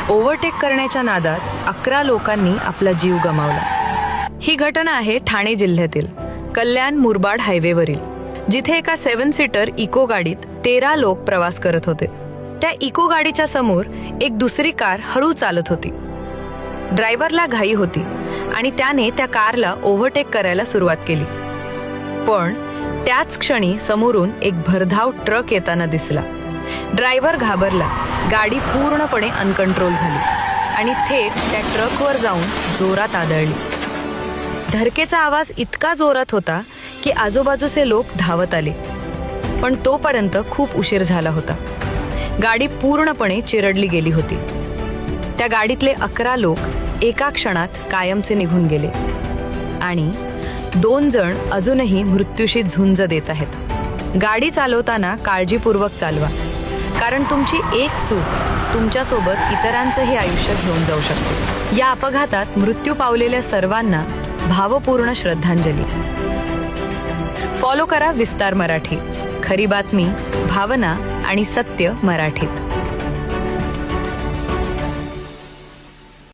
Overtake करण्याच्या नादात 11 लोकांनी आपला जीव गमावला। ही घटना आहे ठाणे जिल्ह्यातील कल्याण मुरबाड हायवेवरील, जिथे एका 7 सीटर इको गाडीत 13 लोक प्रवास करत होते। त्या इको गाडीच्या समोर एक दुसरी कार हळू चालत होती। ड्रायव्हरला घाई होती आणि त्याने त्या कारला ओव्हरटेक करायला सुरुवात केली, पण त्याच क्षणी समोरून एक भरधाव ट्रक येताना दिसला। ड्रायव्हर घाबरला, गाडी पूर्णपणे अनकंट्रोल झाली आणि थेट त्या ट्रकवर जाऊन जोरात आदळली। धडकेचा आवाज इतका जोरात होता की आजूबाजूचे लोक धावत आले, पण तोपर्यंत खूप उशीर झाला होता। गाडी पूर्णपणे चिरडली गेली होती। त्या गाडीतले 11 लोक एका क्षणात कायमचे निघून गेले आणि 2 जण अजूनही मृत्यूशी झुंज देत आहेत। गाडी चालवताना काळजीपूर्वक चालवा, कारण तुमची एक चूक तुमच्यासोबत इतरांचंही आयुष्य घेऊन जाऊ शकते। या अपघातात मृत्यू पावलेल्या सर्वांना भावपूर्ण श्रद्धांजली। फॉलो करा विस्तार मराठी, खरी बातमी, भावना आणि सत्य मराठीत।